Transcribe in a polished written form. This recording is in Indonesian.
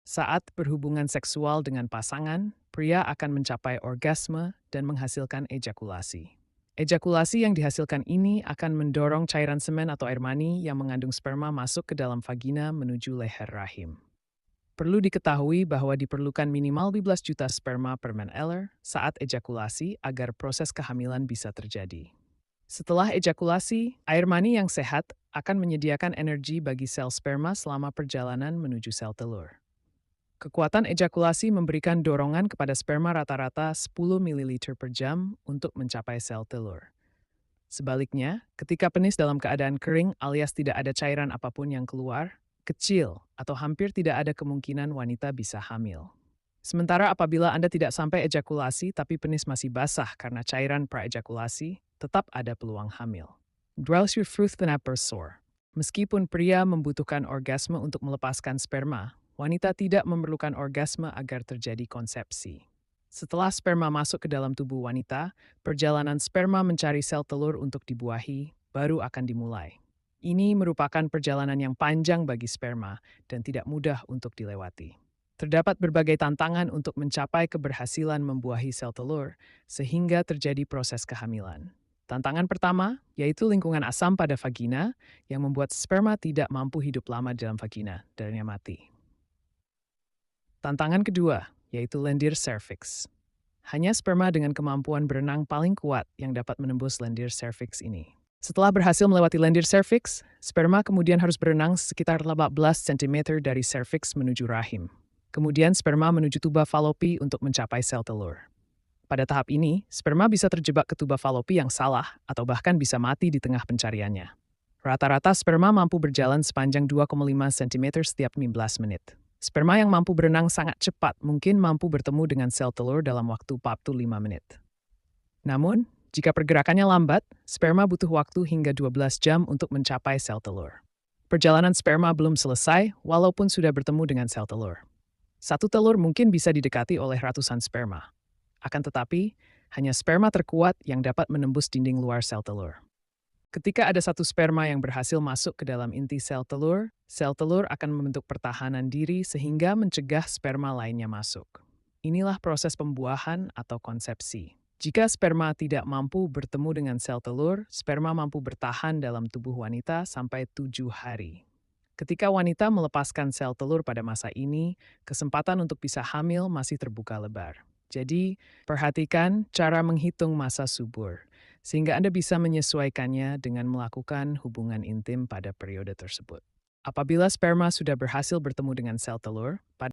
Saat berhubungan seksual dengan pasangan, pria akan mencapai orgasme dan menghasilkan ejakulasi. Ejakulasi yang dihasilkan ini akan mendorong cairan semen atau air mani yang mengandung sperma masuk ke dalam vagina menuju leher rahim. Perlu diketahui bahwa diperlukan minimal 12 juta sperma per ml saat ejakulasi agar proses kehamilan bisa terjadi. Setelah ejakulasi, air mani yang sehat akan menyediakan energi bagi sel sperma selama perjalanan menuju sel telur. Kekuatan ejakulasi memberikan dorongan kepada sperma rata-rata 10 ml per jam untuk mencapai sel telur. Sebaliknya, ketika penis dalam keadaan kering alias tidak ada cairan apapun yang keluar, kecil atau hampir tidak ada kemungkinan wanita bisa hamil. Sementara apabila Anda tidak sampai ejakulasi tapi penis masih basah karena cairan praejakulasi, tetap ada peluang hamil. Drowsy Fruit Snapper Sore. Meskipun pria membutuhkan orgasme untuk melepaskan sperma, wanita tidak memerlukan orgasme agar terjadi konsepsi. Setelah sperma masuk ke dalam tubuh wanita, perjalanan sperma mencari sel telur untuk dibuahi baru akan dimulai. Ini merupakan perjalanan yang panjang bagi sperma dan tidak mudah untuk dilewati. Terdapat berbagai tantangan untuk mencapai keberhasilan membuahi sel telur sehingga terjadi proses kehamilan. Tantangan pertama yaitu lingkungan asam pada vagina yang membuat sperma tidak mampu hidup lama dalam vagina dan mati. Tantangan kedua yaitu lendir cervix. Hanya sperma dengan kemampuan berenang paling kuat yang dapat menembus lendir cervix ini. Setelah berhasil melewati lendir cervix, sperma kemudian harus berenang sekitar 18 cm dari cervix menuju rahim. Kemudian sperma menuju tuba falopi untuk mencapai sel telur. Pada tahap ini, sperma bisa terjebak ke tuba falopi yang salah atau bahkan bisa mati di tengah pencariannya. Rata-rata sperma mampu berjalan sepanjang 2,5 cm setiap 15 menit. Sperma yang mampu berenang sangat cepat mungkin mampu bertemu dengan sel telur dalam waktu 45 menit. Namun, jika pergerakannya lambat, sperma butuh waktu hingga 12 jam untuk mencapai sel telur. Perjalanan sperma belum selesai walaupun sudah bertemu dengan sel telur. Satu telur mungkin bisa didekati oleh ratusan sperma. Akan tetapi, hanya sperma terkuat yang dapat menembus dinding luar sel telur. Ketika ada satu sperma yang berhasil masuk ke dalam inti sel telur akan membentuk pertahanan diri sehingga mencegah sperma lainnya masuk. Inilah proses pembuahan atau konsepsi. Jika sperma tidak mampu bertemu dengan sel telur, sperma mampu bertahan dalam tubuh wanita sampai 7 hari. Ketika wanita melepaskan sel telur pada masa ini, kesempatan untuk bisa hamil masih terbuka lebar. Jadi, perhatikan cara menghitung masa subur, sehingga Anda bisa menyesuaikannya dengan melakukan hubungan intim pada periode tersebut. Apabila sperma sudah berhasil bertemu dengan sel telur, pada